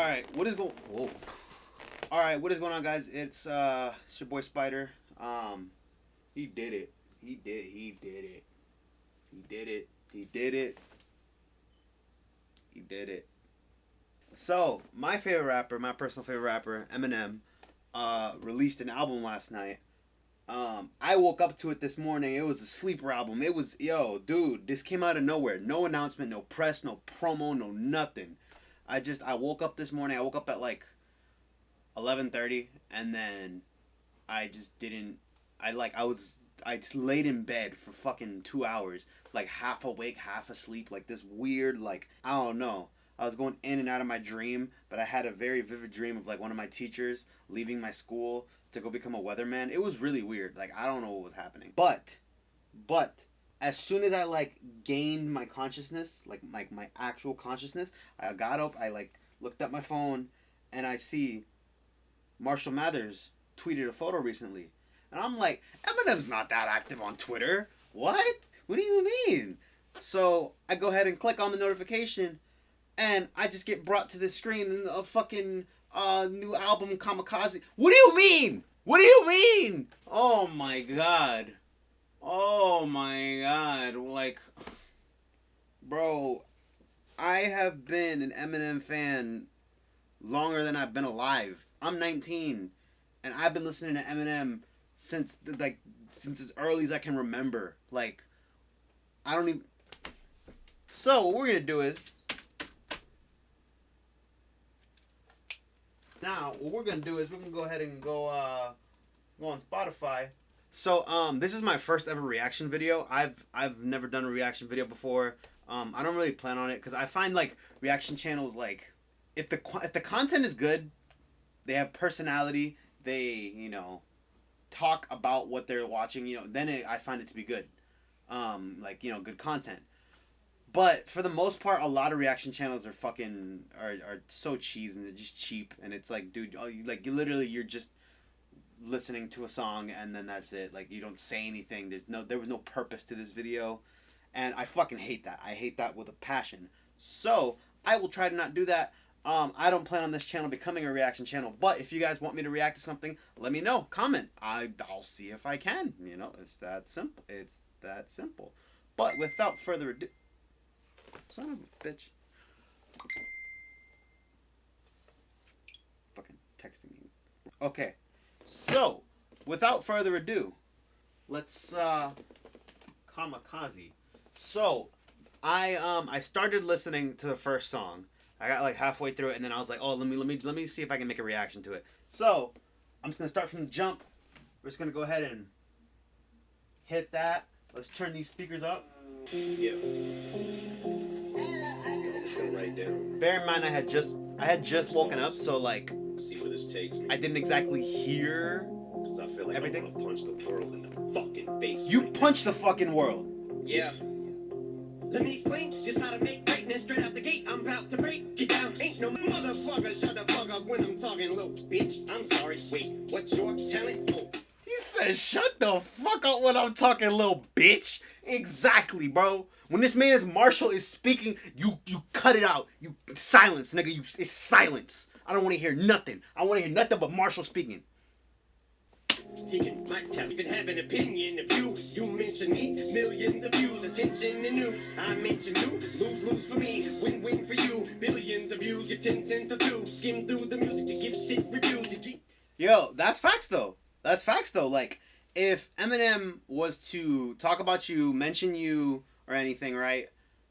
Alright, what is going Whoa. Alright, what is going on, guys? It's your boy Spyder. He did it. He did it. So, my favorite rapper, my personal favorite rapper, EMINEM, released an album last night. I woke up to it this morning. It was a sleeper album. It was, yo, dude, this came out of nowhere. No announcement, no press, no promo, no nothing. I woke up this morning. I woke up at like 11:30, and then I just didn't. I just laid in bed for fucking 2 hours, like half awake, half asleep, like this weird, like, I don't know. I was going in and out of my dream, but I had a very vivid dream of like one of my teachers leaving my school to go become a weatherman. It was really weird. Like, I don't know what was happening. But as soon as I like gained my consciousness, like my actual consciousness, I got up, I like looked at my phone, and I see Marshall Mathers tweeted a photo recently. And I'm like, Eminem's not that active on Twitter. What? What do you mean? So I go ahead and click on the notification, and I just get brought to the screen a fucking new album, KAMIKAZE. What do you mean? What do you mean? Oh my god. Oh my god. Like, bro, I have been an Eminem fan longer than I've been alive. I'm 19, and I've been listening to Eminem since as early as I can remember. Like, I don't even. So what we're gonna do is we're gonna go ahead and go on Spotify. So this is my first ever reaction video. I've never done a reaction video before. I don't really plan on it because I find like reaction channels, like, if the content is good, they have personality, they, talk about what they're watching, then I find it to be good. Good content. But for the most part, a lot of reaction channels are so cheesy, and they're just cheap, and it's like, dude, you're just listening to a song and then that's it. Like, you don't say anything. There was no purpose to this video, and I fucking hate that. I hate that with a passion. So I will try to not do that. I don't plan on this channel becoming a reaction channel, but if you guys want me to react to something, let me know. Comment. I'll see if I can. It's that simple. It's that simple. But without further ado, son of a bitch, fucking texting me. Okay, so without further ado, let's KAMIKAZE. So I started listening to the first song. I got like halfway through it, and then I was like, oh, let me see if I can make a reaction to it. So I'm just gonna start from the jump. We're just gonna go ahead and hit that. Let's turn these speakers up. Yeah. I'm just gonna write down. Bear in mind, I had just woken up, so like, see where this takes me. I didn't exactly hear I feel like everything. I wanna punch the world in the fucking face. You punch the fucking world. Yeah. Let me explain just how to make greatness straight out the gate. I'm about to break it down. Ain't no motherfucker. Shut the fuck up when I'm talking, little bitch. I'm sorry. Wait, what's your talent? Oh. He says, shut the fuck up when I'm talking, little bitch. Exactly, bro. When this man's Marshall is speaking, you cut it out. You silence, nigga. It's silence. I don't want to hear nothing. I want to hear nothing but Marshall speaking. Taking my time, even have an opinion of you. You mention me, millions of views, attention and news. I mention you, lose for me, win for you. Billions of views, your 10 cents or two. Skim through the music to give shit reviews. Yo, that's facts though. That's facts though. Like, if Eminem was to talk about you, mention you or anything, right?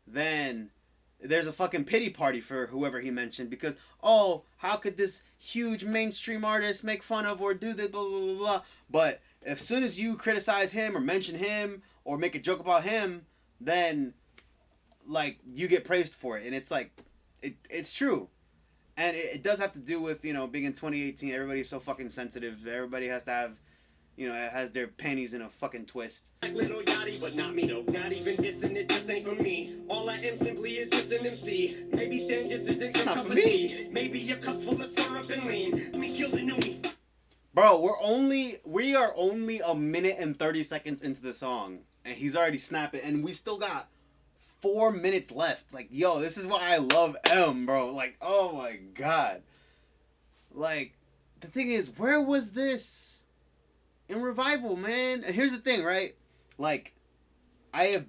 Then there's a fucking pity party for whoever he mentioned, because, oh, how could this huge mainstream artist make fun of or do this, blah, blah, blah, blah. But as soon as you criticize him or mention him or make a joke about him, then, like, you get praised for it. And it's like, it's true. And it does have to do with, being in 2018, everybody's so fucking sensitive. Everybody has to have, has their panties in a fucking twist. Like little Yachty, but not me, though. Not even dissing, it just ain't for me. All I am simply is just an MC. Maybe Stan just isn't your cup of tea. Maybe a cup full of syrup and lean. Let me kill the newbie. Bro, we are only a minute and 30 seconds into the song, and he's already snapping, and we still got 4 minutes left. Like, yo, this is why I love M, bro. Like, oh my god. Like, the thing is, where was this in Revival, man? And here's the thing, right? Like, I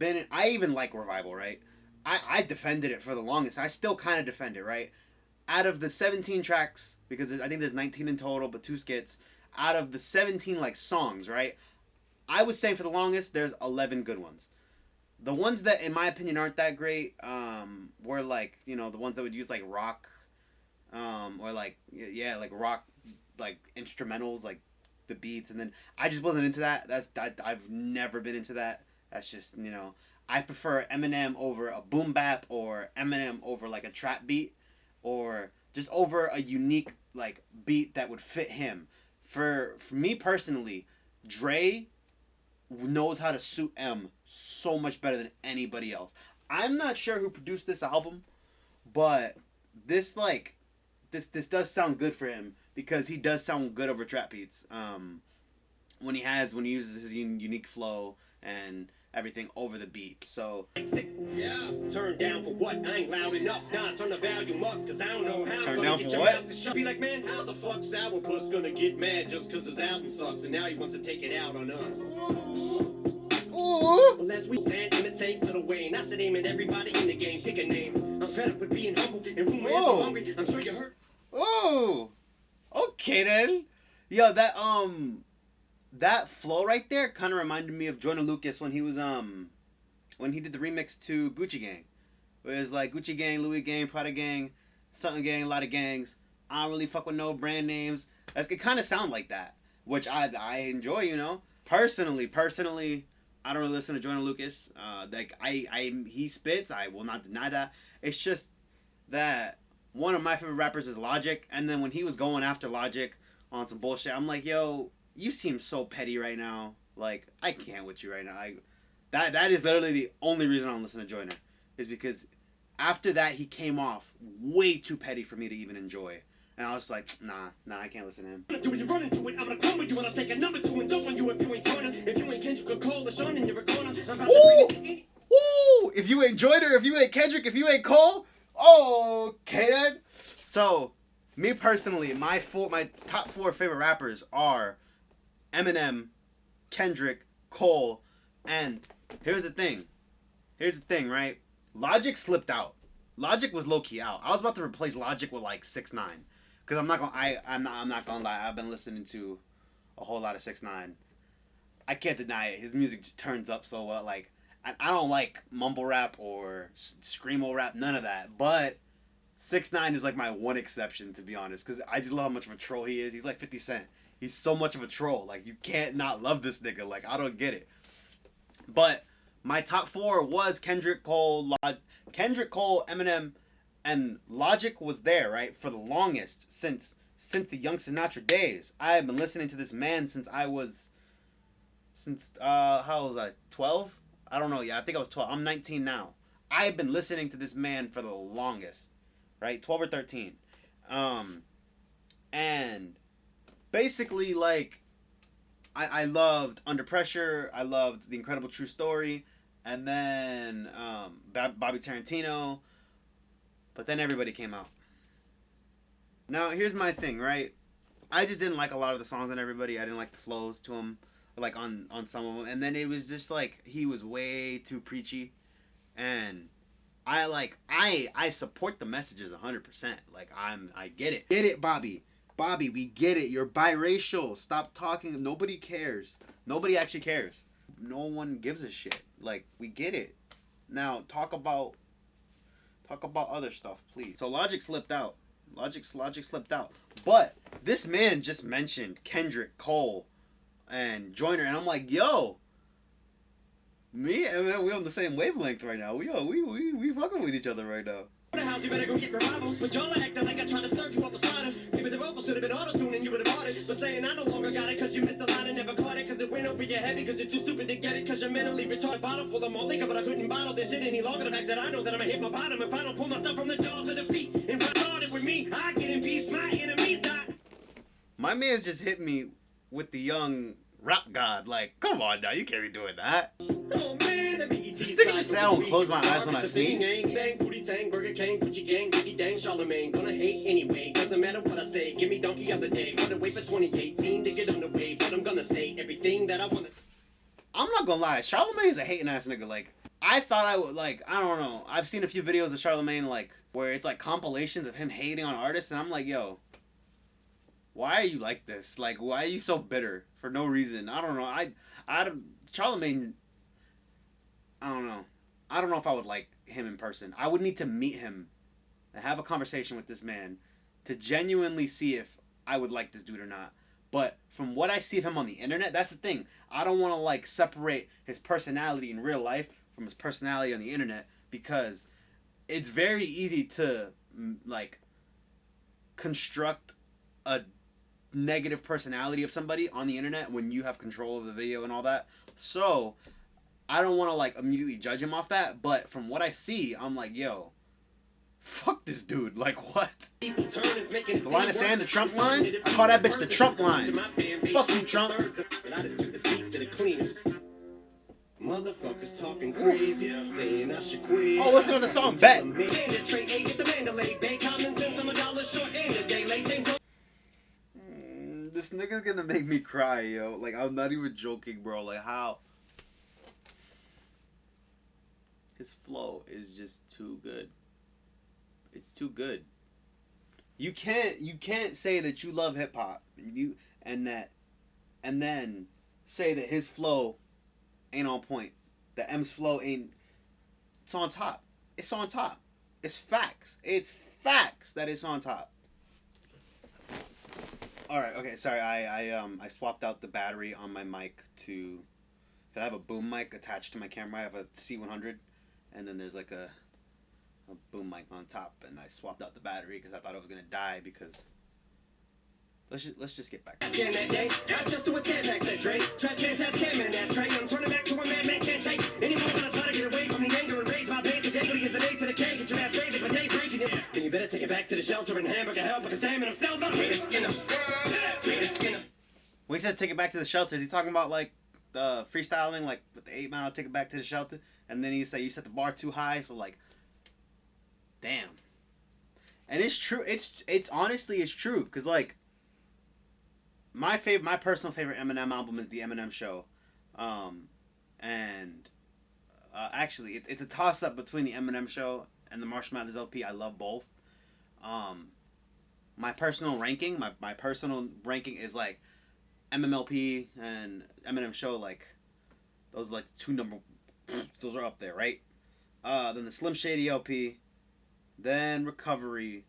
even like Revival, right? I defended it for the longest. I still kind of defend it, right? Out of the 17 tracks, because I think there's 19 in total, but 2 skits, out of the 17, like, songs, right? I was saying for the longest, there's 11 good ones. The ones that, in my opinion, aren't that great, were, like, you know, the ones that would use, like, rock, or, like, yeah, like, rock, like, instrumentals, like, the beats, and then I just wasn't into that. I've never been into that. That's just, you know, I prefer Eminem over a boom bap, or Eminem over, like, a trap beat, or just over a unique, like, beat that would fit him. For me personally, Dre knows how to suit M so much better than anybody else. I'm not sure who produced this album, but this, like, this does sound good for him, because he does sound good over trap beats. When he uses his unique flow and everything over the beat. So yeah, turn down for what? I ain't loud enough. Nah, turn the volume up, cause I don't know how. Turn down for what? Be like, man, how the fuck Sourpuss gonna get mad just cause his album sucks and now he wants to take it out on us? Ooh. Well, as we imitate Lil Wayne, I should aim at everybody in the game. Pick a name. I'm fed up with being humble and rumor is so hungry. I'm sure you heard. Oh, okay then. Yo, that flow right there kind of reminded me of Joyner Lucas when he was when he did the remix to Gucci Gang, where it was like Gucci Gang, Louis Gang, Prada Gang, something gang, a lot of gangs. I don't really fuck with no brand names. It kind of sound like that, which I enjoy, you know. Personally, I don't really listen to Joyner Lucas. Like he spits. I will not deny that. It's just that one of my favorite rappers is Logic, and then when he was going after Logic on some bullshit, I'm like, yo, you seem so petty right now. Like, I can't with you right now. That is literally the only reason I don't listen to Joyner, is because after that he came off way too petty for me to even enjoy. And I was like, nah, I can't listen to him. You run into it, I'm gonna crumble you, and I'll take a number 2 and dump on you if you ain't Joyner. If you ain't Kendrick Cole, Sean in your corner. Woo! If you ain't Joyner, if you ain't Kendrick, if you ain't Cole, okay then. So, me personally, my top 4 favorite rappers are Eminem, Kendrick, Cole, and here's the thing, right? Logic slipped out. Logic was low key out. I was about to replace Logic with like 6ix9ine, because I'm not gonna lie. I've been listening to a whole lot of 6ix9ine. I can't deny it. His music just turns up so well. Like, I don't like mumble rap or screamo rap, none of that. But 6ix9ine is like my one exception, to be honest, because I just love how much of a troll he is. He's like 50 Cent. He's so much of a troll. Like, you can't not love this nigga. Like, I don't get it. But my top 4 was Kendrick Cole, Eminem, and Logic was there, right, for the longest, since the Young Sinatra days. I have been listening to this man since how was I, 12? I don't know. Yeah, I think I was 12. I'm 19 now. I've been listening to this man for the longest, right? 12 or 13. And basically, like, I loved Under Pressure. I loved The Incredible True Story. And then Bobby Tarantino. But then everybody came out. Now, here's my thing, right? I just didn't like a lot of the songs on Everybody. I didn't like the flows to them, like on some of them. And then it was just like, he was way too preachy. And I support the messages 100%. Like, I get it. Get it, Bobby. Bobby, we get it. You're biracial. Stop talking. Nobody cares. Nobody actually cares. No one gives a shit. Like, we get it. Now, talk about other stuff, please. So Logic slipped out. Logic slipped out. But this man just mentioned Kendrick, Cole, and Joyner, and I'm like, yo, me and man, we on the same wavelength right now. We fucking with each other right now. House, you better go get Revival. But y'all acting like I tried to serve you up a slider. Maybe the vocal should have been auto-tuned and you would have bought it. But saying I no longer got it cause you missed the line and never caught it. Cause it went over your head because you're too stupid to get it. Cause you're mentally retarded. Bottle full of malt liquor, but I couldn't bottle this shit any longer. The fact that I know that I'ma hit my bottom if I don't pull myself from the jaws of defeat. And if I started with me, I get in peace, my enemies die. My man's just hit me with the young rap god. Like, come on now, you can't be doing that. Oh man, the BET This nigga just say I don't close my eyes when I sneeze? Bang, booty tang, Burger King, Gucci gang, Biggie dang, Charlemagne. Gonna hate anyway, doesn't matter what I say. Give me donkey other day. Wanna wait for 2018 to get on the way, but I'm gonna say everything that I wanna. I'm not gonna lie, Charlemagne is a hating ass nigga. Like, I thought I would, like, I don't know. I've seen a few videos of Charlemagne, like, where it's like compilations of him hating on artists, and I'm like, yo, why are you like this? Like, why are you so bitter for no reason? I don't know. Charlemagne, I don't know. I don't know if I would like him in person. I would need to meet him and have a conversation with this man to genuinely see if I would like this dude or not. But from what I see of him on the internet, that's the thing. I don't want to like separate his personality in real life from his personality on the internet, because it's very easy to like construct a negative personality of somebody on the internet when you have control of the video and all that. So I don't want to like immediately judge him off that, but from what I see, I'm like, yo, fuck this dude. Like, what? The line of sand, the Trump line? I call that bitch the Trump line. Fuck you, Trump. Motherfuckers talking crazy, saying I should quit. Oh, listen to the song, Bet. This nigga's gonna make me cry, yo. Like, I'm not even joking, bro. Like, how? His flow is just too good. It's too good. You can't say that you love hip hop and then say that his flow ain't on point. The M's flow ain't. It's on top. It's on top. It's facts. It's facts that it's on top. All right. Okay. Sorry. I swapped out the battery on my mic to. I have a boom mic attached to my camera. I have a C100, and then there's like a boom mic on top, and I swapped out the battery because I thought it was gonna die. Because let's just get back. Scan that day, I just do a 10 pack said Dre. Trash can test cam and that's Trey. I'm turning back to a man can't take anymore when I try to get away from the anger and raise my base. The daily is the day to the K. Get your ass straight if my day's breaking it. Then you better take it back to the shelter and hamburger hell because damn it, I'm still the greatest in the world. When he says take it back to the shelter, is he talking about like freestyling, like with the 8 Mile, take it back to the shelter? And then he say you set the bar too high, so like, damn. And it's true. It's honestly it's true, because like my personal favorite Eminem album is the Eminem Show, and actually it's a toss up between the Eminem Show and the Marshall Mathers LP. I love both. My personal ranking is like MMLP and Eminem Show, like those are like the two number. Those are up there, right? Then the Slim Shady LP, then Recovery,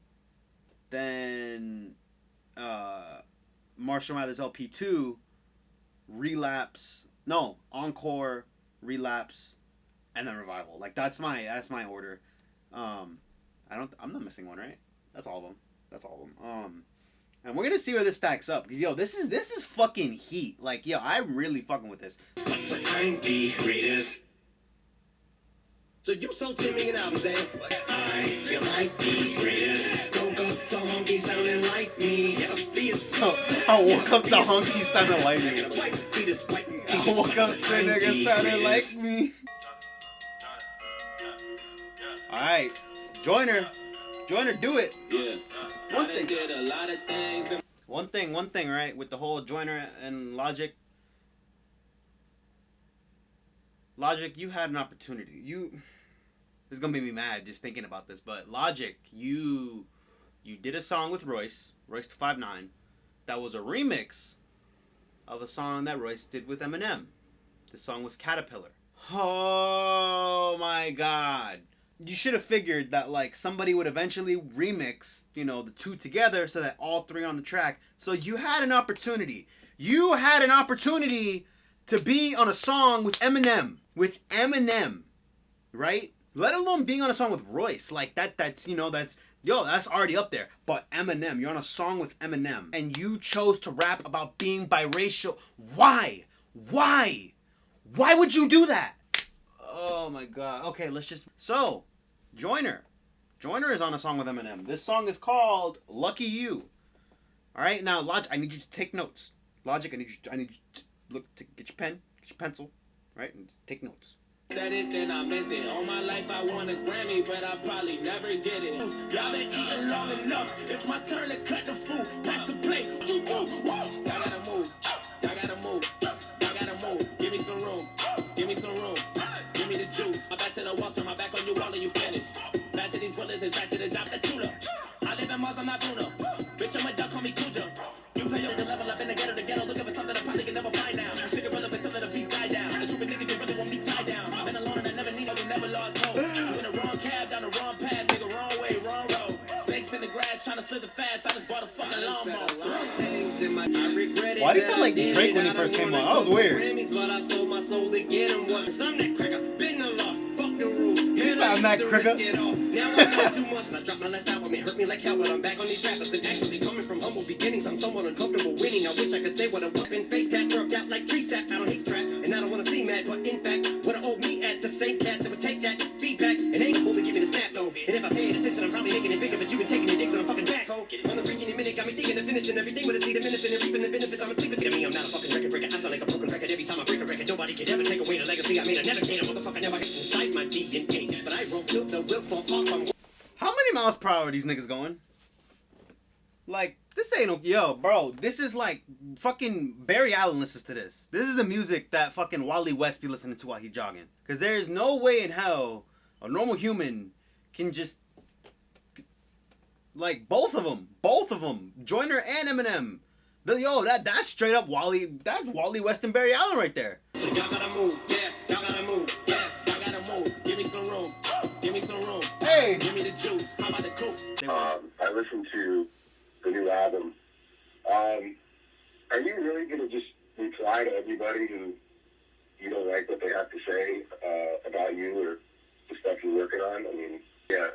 then Marshall Mathers LP 2, Encore, Relapse, and then Revival. Like that's my order. I'm not missing one, right? That's all of them. And we're gonna see where this stacks up. Cause yo, this is fucking heat. Like yo, I'm really fucking with this. But I'm the greatest. So you sold 10 million albums, eh? I feel like the greatest. Woke up to honky sounding like me. I woke up to honky sounding like me. I woke up to a nigga sounding like me. Alright, Joyner, do it. Yeah. One thing. Did a lot of things. One thing, right, with the whole Joyner and Logic. Logic, you had an opportunity. It's gonna make me mad just thinking about this, but Logic, you did a song with Royce 259, that was a remix of a song that Royce did with Eminem. The song was Caterpillar. Oh my God. You should have figured that like somebody would eventually remix, the two together so that all three on the track. So you had an opportunity. You had an opportunity to be on a song with Eminem. Right? Let alone being on a song with Royce. Like that's already up there. But Eminem, you're on a song with Eminem and you chose to rap about being biracial. Why? Why would you do that? Oh my God. Okay, so Joyner is on a song with Eminem. This song is called Lucky You. All right, now Logic, I need you to take notes. Logic, I need you to get your pen, get your pencil, right, and take notes. Said it, then I meant it. All my life I want a Grammy, but I probably never get it. Y'all been eating long enough. It's my turn to cut the food. Pass the plate. What you do? Y'all gotta move. Y'all gotta move. Y'all gotta move. Give me some room. Give me some room. Give me the juice. My back to the wall, turn my back on you all and you finish. Back to these bullets, it's back to the job, the tutor. I live in Mars, I'm not Bruno. Bitch, I'm a duck, call me Cujo. You play your level up in the ghetto, looking for something I probably can never find now. Shit irrelevant till the beat die down. The truth nigga, you really want me tied down. I've been alone and I never need, you never lost hope. You in the wrong cab, down the wrong path, nigga, wrong way, wrong road. Snakes in the grass, trying to slither fast, I just bought a fucking lawnmower. Why did he sound like Drake when he first came on? That was weird. But I sold my soul to get him. Was some that cracker, been the law, fuck the rules. You sound that cracker. Now I know too much, I dropped my last album, it hurt me like hell, but I'm back on these rappers. And actually coming from humble beginnings, I'm somewhat uncomfortable winning. I wish I could say what a weapon, face tats rubbed out like tree sap. I don't hate trap, and I don't want to see mad, but in fact, what I owe me at the same cat that would take that feedback and ain't cool to give me the snap though. And if I paid attention, I'm probably making it bigger, but you been taking your dicks on a fucking back, ho. On the freaking minute, got me thinking of finishing everything with a seed of minutes and reaping the benefits. I'm asleep at me, I'm not a fucking record breaker. I sound like a broken record every time I break a record. Nobody could ever take away the legacy I made. I never can, a motherfucker never hit inside my DNA. But I wrote till the wheels fall off. How many miles per hour are these niggas going? Like, this ain't no... Yo, bro, this is like... Fucking Barry Allen listens to this. This is the music that fucking Wally West be listening to while he jogging. Because there is no way in hell a normal human can just... Like, both of them. Joyner and Eminem. Yo, that's straight up Wally... That's Wally West and Barry Allen right there. So y'all gotta move, yeah, y'all gotta move, yeah, y'all gotta move. Give me some room, give me some room. Hey! Give me the juice, how about the coupe? I listened to the new album. Are you really going to just reply to everybody who you don't like what they have to say about you or the stuff you're working on? I mean, yeah,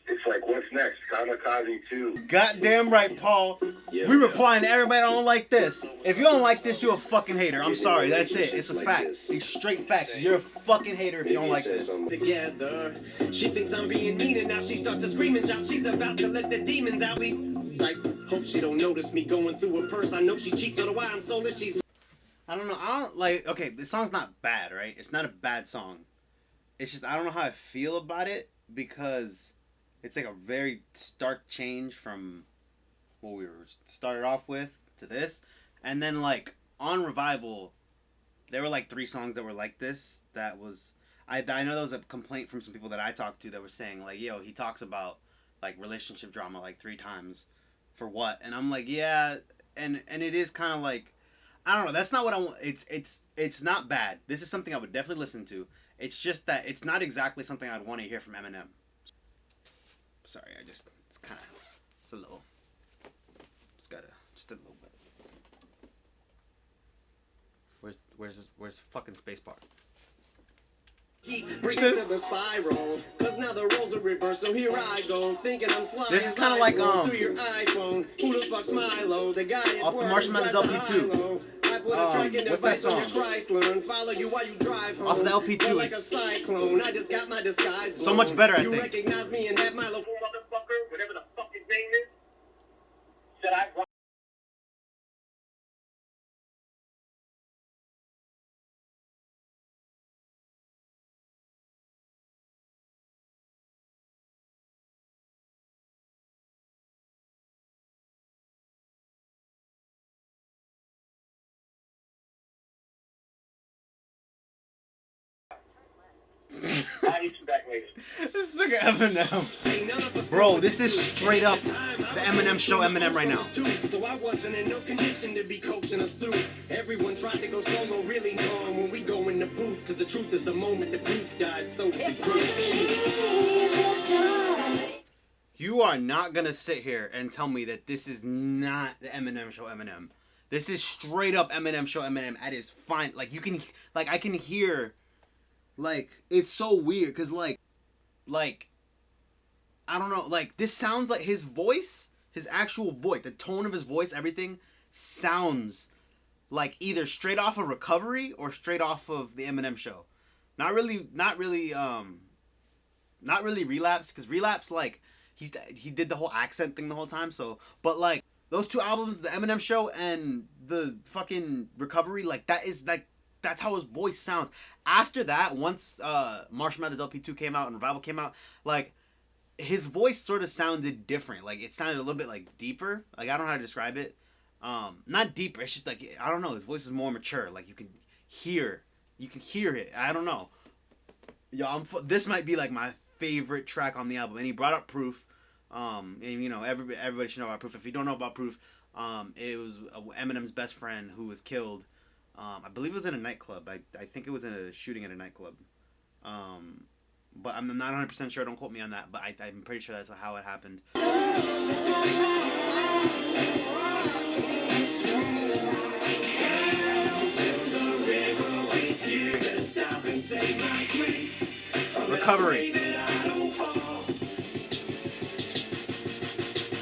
it's like, what's next? Kamikaze 2. Goddamn right, Paul. We replying to everybody that don't like this. If you don't like this, you're a fucking hater. I'm sorry, that's it. It's a fact. It's straight facts. You're a fucking hater if you don't like this. Together, she thinks I'm being mean and now she starts to scream and shout. She's about to let the demons out. Like, hope she don't notice me going through her purse. I know she cheats, so why I'm soulless. She's... I don't know. I don't like. Okay, this song's not bad, right? It's not a bad song. It's just I don't know how I feel about it because it's like a very stark change from what we were started off with to this, and then like on Revival, there were like 3 songs that were like this. That was I know there was a complaint from some people that I talked to that were saying like, yo, he talks about like relationship drama like 3 times. For what? And I'm like, yeah, and it is kind of like, I don't know. That's not what I want. It's not bad. This is something I would definitely listen to. It's just that it's not exactly something I'd want to hear from Eminem. Sorry, it's a little, just a little bit. Where's the fucking space bar? Keep breaking to the spiral, cause now the roles are reversed, so here I go, thinking I'm sliding. This is kind of like through your iPhone. Who the fuck's Milo? The guy at off the Marshall Mathers LP2. What's that song? Follow you while you drive home. Off the LP2. Like a cyclone. I just got my disguise blown. So much better, I You think. recognize me and have Milo, motherfucker, whatever the fuck his name is. Said I. This nigga Eminem. Bro, this is straight up the Eminem show Eminem right now. So I wasn't in no condition to be coaching us through. Everyone tried to go solo really hard when we go in the booth. Cause the truth is the moment the proof died. So you are not gonna sit here and tell me that this is not the Eminem show Eminem. This is straight up Eminem show Eminem at his fine. Like you can, like I can hear, like it's so weird because like I don't know, like this sounds like his voice, his actual voice, the tone of his voice, everything sounds like either straight off of Recovery or straight off of the Eminem show. Not really Relapse, because Relapse like he did the whole accent thing the whole time. So, but like those 2 albums, the Eminem show and the fucking Recovery, like that is like that's how his voice sounds. After that, once Marshall Mathers LP2 came out and Revival came out, like his voice sort of sounded different. Like it sounded a little bit like deeper. Like I don't know how to describe it. Not deeper. It's just like I don't know. His voice is more mature. Like you can hear it. I don't know. Yo, this might be like my favorite track on the album. And he brought up Proof. And you know everybody should know about Proof. If you don't know about Proof, it was Eminem's best friend who was killed. I believe it was in a nightclub. I think it was in a shooting at a nightclub. But I'm not 100% sure. Don't quote me on that. But I'm pretty sure that's how it happened. Recovery.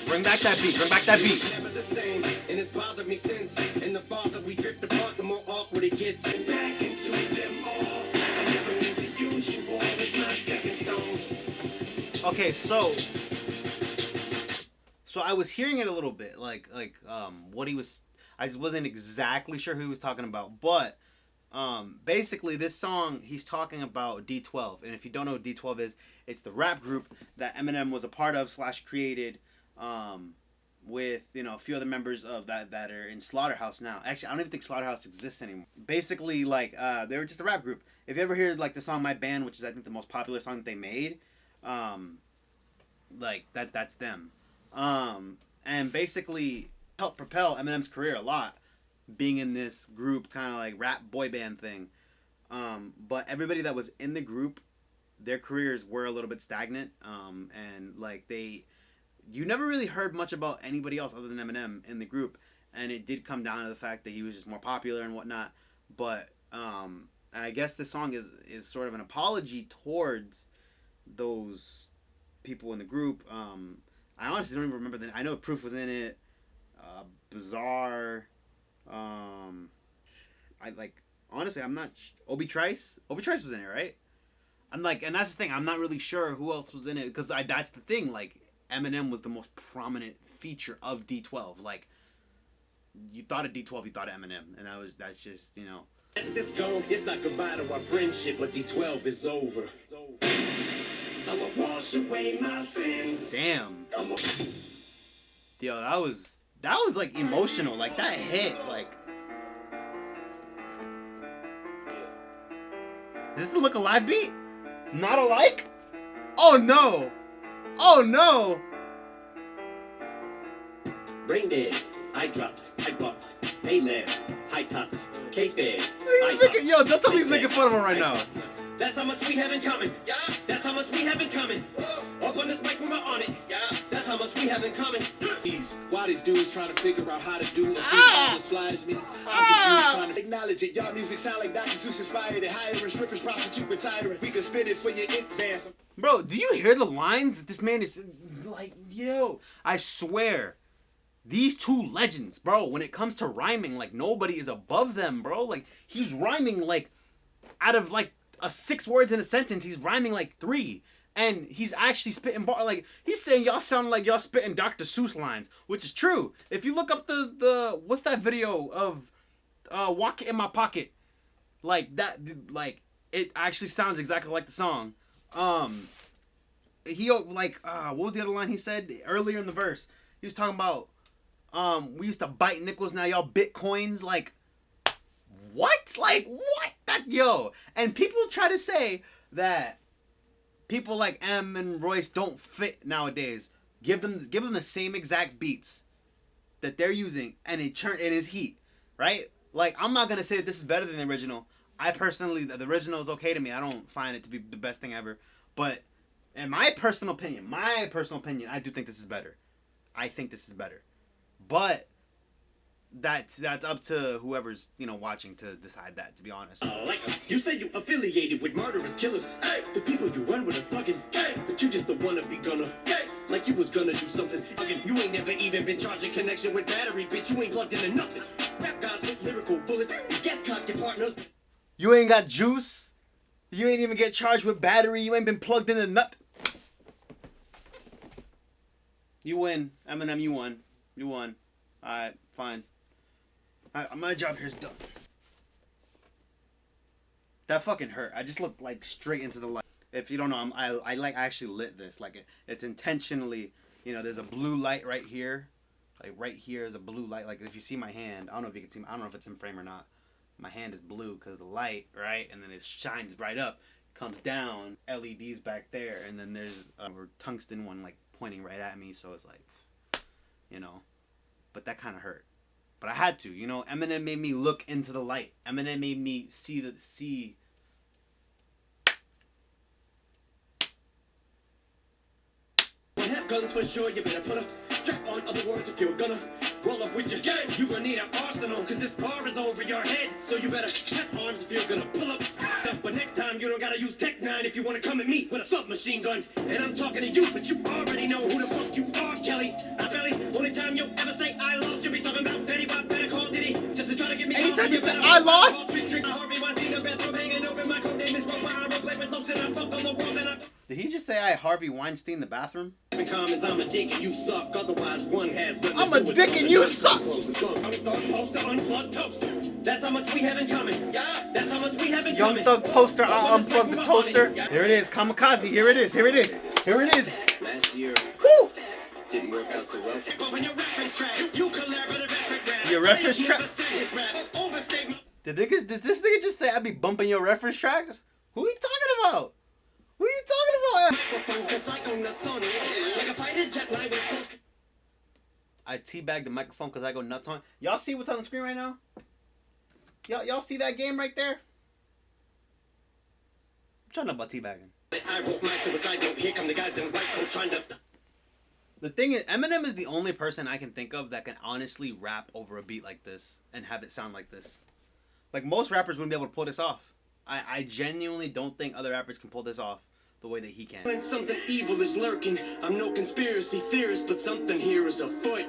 Bring back that beat. Bring back that beat. Never the same, and it's bothered me since. And the farther we drift apart, the more awkward it gets. Back into them all. I never meant to use you all as my stepping stones. Okay, so I was hearing it a little bit, like what he was. I just wasn't exactly sure who he was talking about, but basically this song he's talking about D12, and if you don't know what D12 is, it's the rap group that Eminem was a part of / created. With a few other members of that are in Slaughterhouse now. Actually, I don't even think Slaughterhouse exists anymore. Basically, like they were just a rap group. If you ever hear like the song "My Band," which is I think the most popular song that they made, like that's them. And basically helped propel Eminem's career a lot, being in this group kind of like rap boy band thing. But everybody that was in the group, their careers were a little bit stagnant. And like you never really heard much about anybody else other than Eminem in the group, and it did come down to the fact that he was just more popular and whatnot. But and I guess this song is sort of an apology towards those people in the group. I honestly don't even remember I know Proof was in it. Bizarre. Honestly, I'm not. Obi Trice was in it, right? I'm like, and that's the thing. I'm not really sure who else was in it because that's the thing. Like, Eminem was the most prominent feature of D12. Like, you thought of D12, you thought of Eminem, and that's just Let this go. It's not goodbye to our friendship, but D12 is over. I'ma wash away my sins. Damn. Yo, that was like emotional. Like that hit. Like, is this the Look Alive beat? Not alike? Oh no. Oh no! Brain dead, eye drops, eye bucks, payless, high tops, cake dead. Yo, don't tell me he's making fun of him right now. That's how much we have in common. Yeah, that's how much we have in common. Up on this mic, we were on it. Yeah, that's how much we have in common. Why these dudes trying to figure out how to do as fly as me? I'm confused trying to acknowledge it. Y'all music sound like Dr. Seuss inspired it. Hiring strippers, prostitute, retiring. We can spin it for your advance. Bro, do you hear the lines that this man is like? Yo, I swear, these two legends, bro. When it comes to rhyming, like nobody is above them, bro. Like he's rhyming like out of like 6 words in a sentence, he's rhyming like 3. And he's actually spitting like he's saying y'all sound like y'all spitting Dr. Seuss lines, which is true. If you look up the what's that video of Walk It in My Pocket, like that, like it actually sounds exactly like the song. He like what was the other line he said earlier in the verse? He was talking about we used to bite nickels, now y'all bitcoins. Like what? Like what? And people try to say that people like M and Royce don't fit nowadays. Give them the same exact beats that they're using, and it is heat, right? Like I'm not gonna say that this is better than the original. I personally, the original is okay to me. I don't find it to be the best thing ever, but in my personal opinion, I do think this is better. I think this is better, but that's up to whoever's watching to decide that. To be honest. You say you affiliated with murderous killers. Hey, the people you run with are fucking. Hey, but you just the wannabe gunner. Hey, like you was gonna do something. You ain't never even been charging connection with battery, bitch. You ain't plugged into nothing. Rap guys with lyrical bullets. Guess cock your partners. You ain't got juice. You ain't even get charged with battery. You ain't been plugged into nothing. You win, Eminem. You won. You won. All right, fine. My job here is done. That fucking hurt. I just looked like straight into the light. If you don't know, I like actually lit this. Like it's intentionally, you know, there's a blue light right here. Like right here is a blue light. Like if you see my hand, I don't know if you can see. I don't know if it's in frame or not. My hand is blue because the light, right? And then it shines right up, comes down. LEDs back there, and then there's a tungsten one like pointing right at me. So it's like, you know, but that kind of hurt. But I had to, you know. Eminem made me look into the light. Eminem made me see. Have guns for sure, you better put a strap on, other words, if you're gonna roll up with your gang, you gonna need an arsenal, cause this bar is over your head, so you better have arms if you're gonna pull up. But next time, you don't gotta use Tech 9 if you wanna come at me with a submachine gun. And I'm talking to you, but you already know who the fuck you are, Kelly. Kelly, only time you'll ever say I lost, you'll be talking about Fetty Wap, better call Diddy, just to try to get me. Anytime you say I lost? Did he just say I Harvey Weinstein the bathroom? I'm a dick and you suck. Otherwise, one has. I'm a dick and you suck. That's how much we have in common. That's how much we have in common. Young Thug poster, I unplugged the toaster. There it is, Kamikaze. Here it is. Here it is. Here it is. Last year, Woo! didn't work out so well. Your reference track? Does this nigga just say I be bumping your reference tracks? Who are you talking about? What are you talking about? I teabag the microphone because I go nuts on it. Y'all see what's on the screen right now? Y'all see that game right there? I'm trying to know about teabagging. I wrote my suicide note. Here come the guys in white coats trying to stop. The thing is, Eminem is the only person I can think of that can honestly rap over a beat like this and have it sound like this. Like, most rappers wouldn't be able to pull this off. I genuinely don't think other rappers can pull this off the way that he can. When something evil is lurking, I'm no conspiracy theorist, but something here is afoot.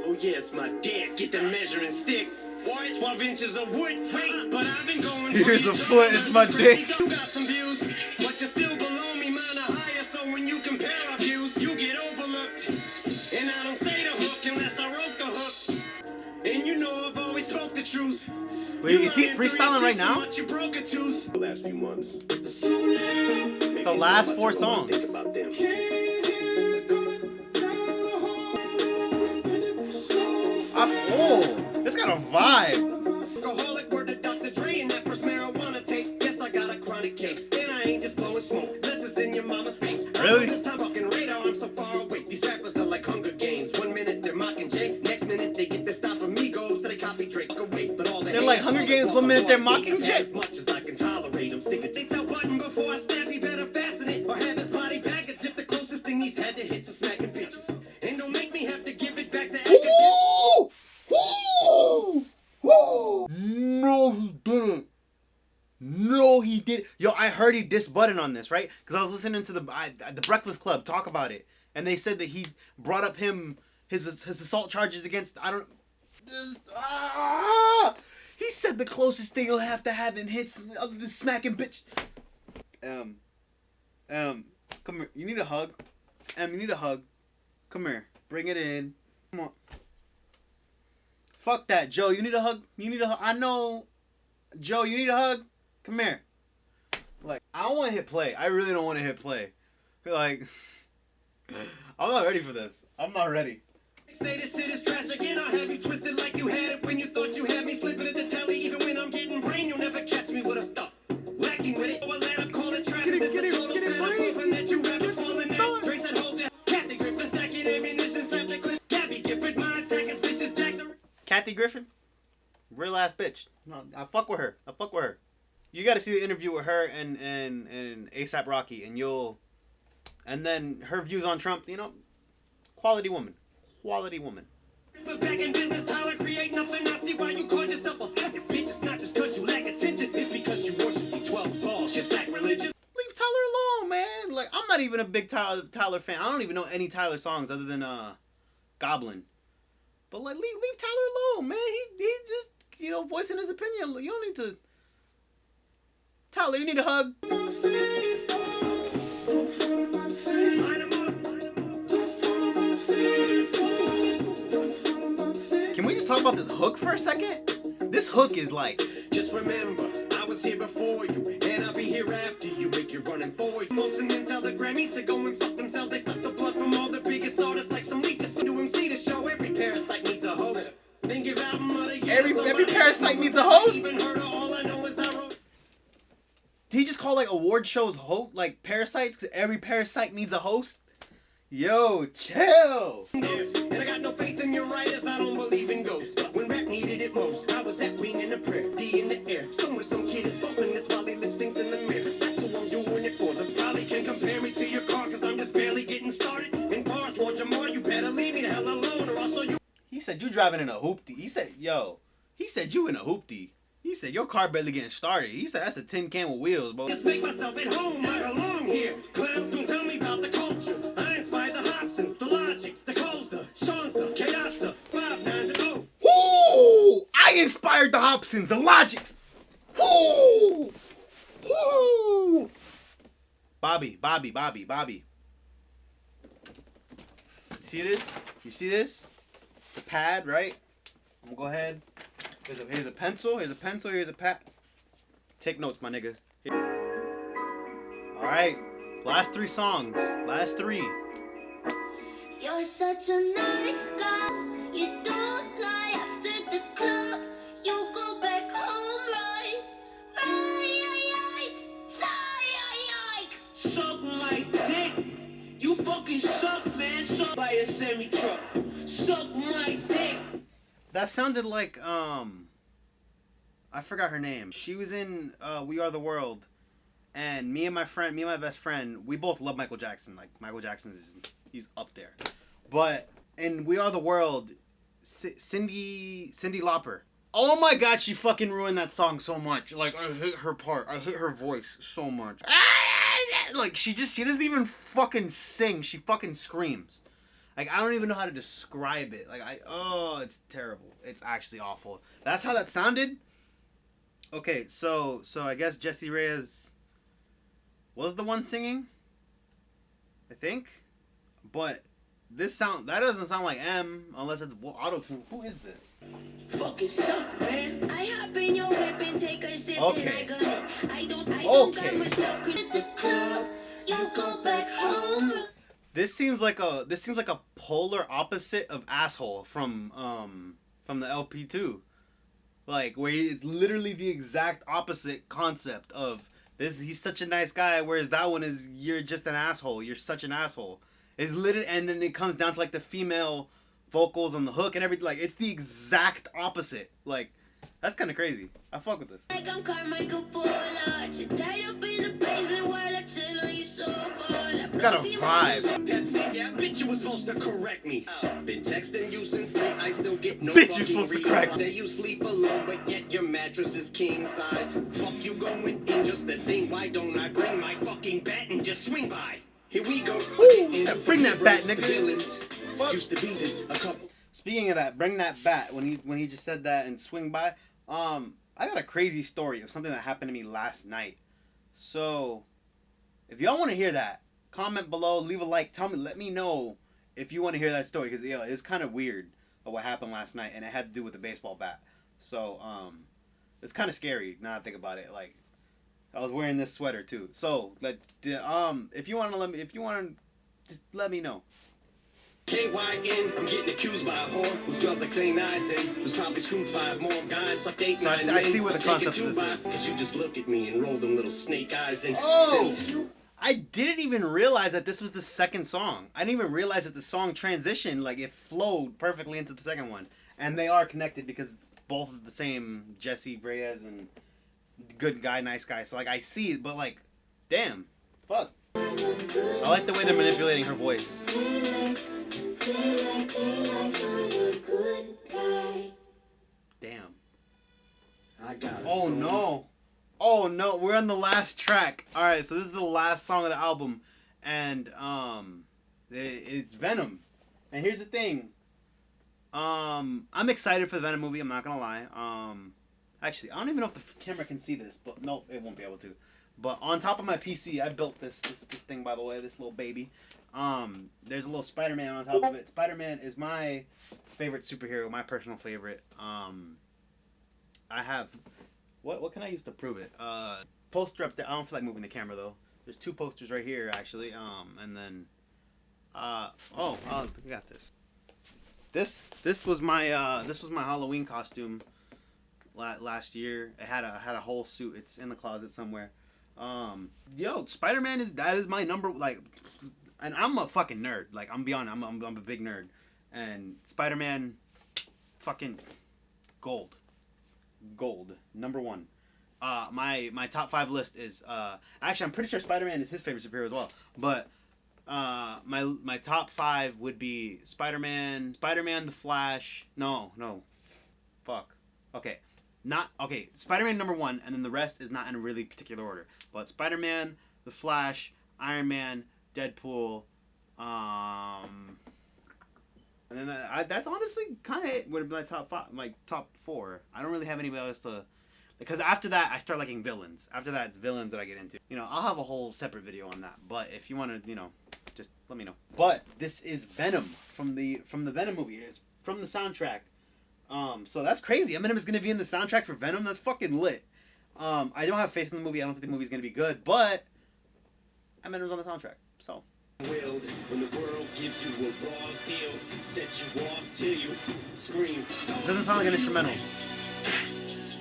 Oh yes, my dick, get the measuring stick. 12 inches of wood, wait, but I've been going. Here's a foot, it's my dick. You got some views, but you're still below me, mine are higher, so when you compare our views, you get overlooked. And I don't say the hook unless I wrote the hook. And you know I've always spoke the truth. Wait, is he freestyling right now? The last few months. The last 4 songs. Think about them. Oh, it's got a vibe. Alcoholic word to Dr. Dre and that first marijuana tape. Guess I got a chronic case. And I ain't just blowing smoke. This is in your mama's face. Really? This time fucking radar, I'm so far away. These rappers are like Hunger Games. 1 minute they're mocking Jay. Next minute they get their style from Migos. So they copy Drake. But all They're like Hunger Games, 1 minute they're mocking Jay. As much as I can tolerate. I'm sick of they tell button before I snap. He better fasten it. Or have his body back and zip the closest thing he's had to hits of smacking bitches. And don't make me have to give it back to Ooh! Ooh! Ooh! No, he didn't. No, he didn't. Yo, I heard he dissed Button on this, right? Because I was listening to the Breakfast Club talk about it, and they said that he brought up his assault charges against he said the closest thing he'll have to having hits other than smacking bitch. Come here. You need a hug. You need a hug. Come here. Bring it in. Come on. Fuck that, Joe. You need a hug. You need a hug. I know. Joe, you need a hug. Come here. Like, I don't want to hit play. I really don't want to hit play. Like, I'm not ready for this. I'm not ready. Say this shit is trash again. I'll have you twisted like you had it when you thought you had me slipping at the telly. Even when I'm getting brain, you'll never catch me with a thought. Lacking with it. Oh, I let her call it trash. It's the total setup open that you rappers falling at. Dre said hold ya. Kathy Griffin stacking ammunition, slap the clip. Gabby Gifford, my attack is vicious. Jack the... Kathy Griffin? Real ass bitch. No, I fuck with her. You got to see the interview with her and A$AP Rocky, and then her views on Trump. You know, quality woman. But back in business, Tyler, create nothing. I see why you call yourself a fucking bitch. It's not just because you lack attention. It's because you worship the 12 balls. You're sacrilegious. Leave Tyler alone, man. Like, I'm not even a big Tyler fan. I don't even know any Tyler songs other than Goblin. But like, leave Tyler alone, man. He just, you know, voicing his opinion. You don't need to. Tyler, you need a hug. Can we just talk about this hook for a second? This hook is like... Just remember, I was here before you. year after you make your running forward. Most of them tell the Grammys to go and fuck themselves. They suck the blood from all the biggest artists like some leeches. Do MC to show every parasite needs a host. Then give album of the year. Every parasite needs a host. Even heard of all I know is I wrote. Did he just call like award shows like parasites? Cause every parasite needs a host. Yo, chill. And I got no faith in your writers. I don't believe in ghosts. When rap needed it most, I was that wing in the prayer. D in the air. Somewhere some kid is bumping this while he lip syncs in the mirror. That's who I'm doing it for. The probably can compare me to your car, cause I'm just barely getting started. In bars, Lord Jamar, you better leave me the hell alone, or I'll show you. He said you driving in a hoopty. He said you in a hoopty. He said your car barely getting started. He said that's a tin can with wheels, bro. Just make myself at home. I belong here. Clown, don't tell me about the culture. I inspire the Hobsons, the Logics, the Coles, the Sean's, the Chaos, the 5 9s, and oh. Woo! I inspired the Hobsons, the Logics. Woo! Woo! Bobby. See this? You see this? It's a pad, right? I'm gonna go ahead. Here's a pencil. Here's a pad. Take notes, my nigga. All right, last 3 songs. Last 3. You're such a nice guy. You don't lie after the club. You go back home, right? Right. Suck my dick. You fucking suck, man. Suck by a semi truck. Suck my dick. That sounded like I forgot her name. She was in We Are the World, and me and my best friend, we both love Michael Jackson. Like Michael Jackson he's up there. But in We Are the World, Cyndi Lauper. Oh my god, she fucking ruined that song so much. Like I hate her part. I hate her voice so much. Like she doesn't even fucking sing. She fucking screams. Like I don't even know how to describe it. Like it's terrible. It's actually awful. That's how that sounded. Okay, so I guess Jessie Reyez was the one singing, I think. But that doesn't sound like M unless it's auto-tune. Who is this? Fucking suck, man. I hop in your whip and take a sip Okay. and I got it. I don't Okay. got myself cause it's the club. You go back home. This seems like a polar opposite of Asshole from the LP2. Like where it's literally the exact opposite concept of this. He's such a nice guy, whereas that one is you're just an asshole. You're such an asshole. It's literally, and then it comes down to like the female vocals on the hook and everything. Like it's the exact opposite. Like that's kind of crazy. I fuck with this. Like I'm Carmichael Pollard. You're tied up in the basement while I chill on your sofa. It's got a vibe. Pepsi, yeah, bitch, you was supposed to correct me. Been texting you since 3, I still get no Bitch, you fucking supposed to reason. correct me. Say you sleep alone, but yet your mattress is king size. Fuck you going in, just the thing. Why don't I bring my fucking bat and just swing by? Here we go. Ooh, said, bring that bat, nigga. Villains. Used to beat it a couple. Speaking of that, bring that bat. When he just said that and swing by, I got a crazy story of something that happened to me last night. So, if y'all want to hear that, comment below, leave a like, let me know if you want to hear that story, because it's kind of weird of what happened last night, and it had to do with the baseball bat. So, it's kind of scary now that I think about it. Like, I was wearing this sweater too. So, if you want to just let me know. KYN, I'm getting accused by a whore who smells like St. Ides and was probably screwed 5 more guys. Sucked 8, So 9 I see where the concept of this is. Cause you just look at me and roll them little snake eyes and I didn't even realize that this was the second song. I didn't even realize that the song transitioned, like it flowed perfectly into the second one. And they are connected because it's both of the same Jessie Reyez and good guy, nice guy. So like I see it, but like, damn, fuck. I like the way they're manipulating her voice. Damn. I got it. Oh no. Oh no, we're on the last track. Alright, so this is the last song of the album. And it's Venom. And here's the thing. I'm excited for the Venom movie, I'm not gonna lie. Actually, I don't even know if the camera can see this, but no, it won't be able to. But on top of my PC, I built this thing, by the way, this little baby. There's a little Spider-Man on top of it. Spider-Man is my favorite superhero, my personal favorite. I have What can I use to prove it? Poster up there. I don't feel like moving the camera though. There's two posters right here actually. And then we got this. This was my Halloween costume last year. It had a whole suit. It's in the closet somewhere. Spider-Man is my number, like, and I'm a fucking nerd. Like, I'm beyond. I'm a big nerd, and Spider-Man, fucking gold, number one. My top 5 list is actually I'm pretty sure Spider-Man is his favorite superhero as well. But my top 5 would be Spider-Man, the Flash. No, fuck. Okay. Not okay. Spider-Man number 1, and then the rest is not in a really particular order. But Spider-Man, the Flash, Iron Man, Deadpool, and then that's honestly kind of it. Would be my top 5, my top 4. I don't really have anybody else to, because after that I start liking villains. After that it's villains that I get into. I'll have a whole separate video on that. But if you want to, just let me know. But this is Venom from the Venom movie. It's from the soundtrack. So that's crazy. Eminem is gonna be in the soundtrack for Venom. That's fucking lit. I don't have faith in the movie. I don't think the movie's gonna be good, but Eminem's on the soundtrack. So. When the world gives you a raw deal, set you off till you scream. This doesn't sound like an instrumental.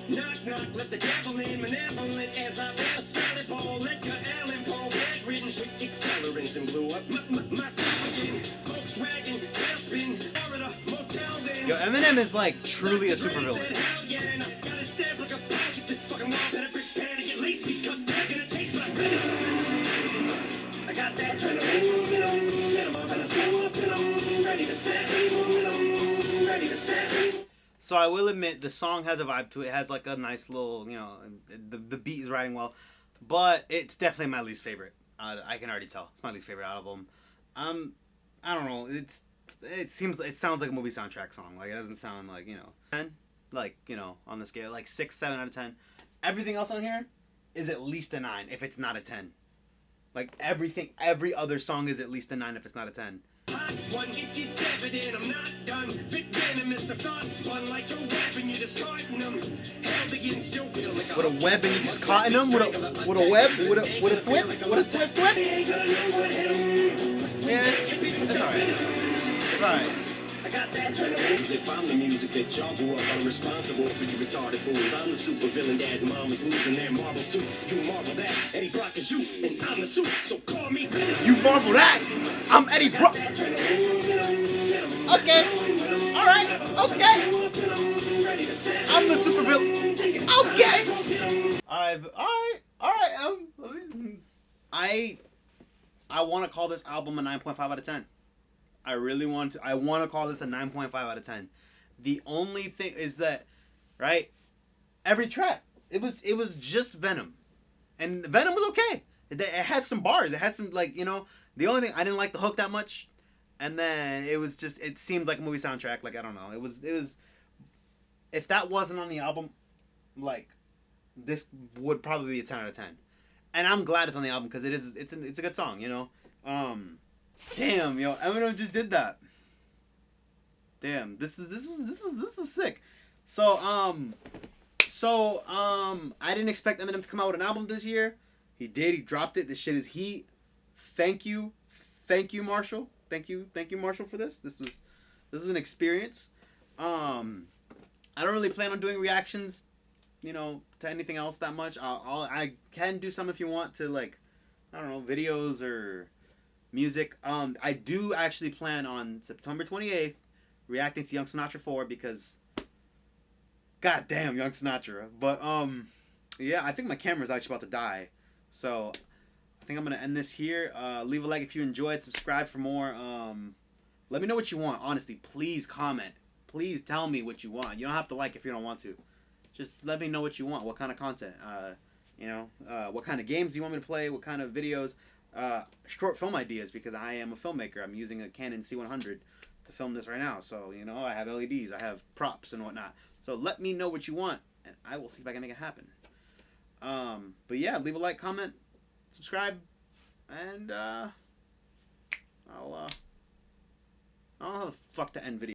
Knock, knock, let the devil in, malevolent as I feel a solid ball. Let your Allen Paul bedridden, shoot accelerants and blew up myself again. Volkswagen, tailspin, Florida, motel then. Yo, Eminem is like truly a supervillain. Hell yeah, and I got a stamp like a boss. This fucking wall better prepare to get laced because they're gonna taste like venom. I got that venom, I'm gonna slow up and I'm ready to snap, ready to snap. So I will admit the song has a vibe to it. It has like a nice little, the beat is riding well, but it's definitely my least favorite. I can already tell it's my least favorite album. I don't know. It sounds like a movie soundtrack song. Like it doesn't sound like 10, like on the scale like 6, 7 out of 10. Everything else on here is at least a 9 if it's not a 10. Like every other song is at least a 9 if it's not a 10. One, it gets evident, I'm not done. Big venom is the thought spun like a web and you just caught in them. Held against your will like with a web and you just caught in them? With a web? With a whip? With a whip? Yes. That's alright. It's alright. I got that as if I'm the music that y'all grew up unresponsible for you retarded fools. I'm the super villain dad and mom is losing their marbles too. You marvel that Eddie Brock is you and I'm the suit, so call me Venom. You marvel that I'm Eddie Brock. Okay. Alright. Okay. I'm the super villain. Okay. Alright. I want to call this album a 9.5 out of 10. I really want to. I want to call this a 9.5 out of 10. The only thing is that, right? Every track, it was just Venom, and Venom was okay. It had some bars. It had some The only thing I didn't like the hook that much, and then it seemed like a movie soundtrack. Like I don't know. It was. If that wasn't on the album, like this would probably be a 10 out of 10. And I'm glad it's on the album because it's a good song. Damn, yo, Eminem just did that. Damn, this is sick. So I didn't expect Eminem to come out with an album this year. He did. He dropped it. This shit is heat. Thank you, Marshall. Thank you, Marshall, for this. This is an experience. I don't really plan on doing reactions, to anything else that much. I can do some if you want to, like, I don't know, videos or music. I do actually plan on September 28th reacting to Young Sinatra 4 because god damn Young Sinatra. But yeah, I think my camera's actually about to die. So I think I'm gonna end this here. Leave a like if you enjoyed, subscribe for more. Let me know what you want, honestly. Please comment. Please tell me what you want. You don't have to like if you don't want to. Just let me know what you want, what kind of content. What kind of games do you want me to play, what kind of videos. Short film ideas because I am a filmmaker. I'm using a Canon C100 to film this right now. So, I have LEDs, I have props and whatnot. So let me know what you want and I will see if I can make it happen. But yeah, leave a like, comment, subscribe, and I don't know how the fuck to end video.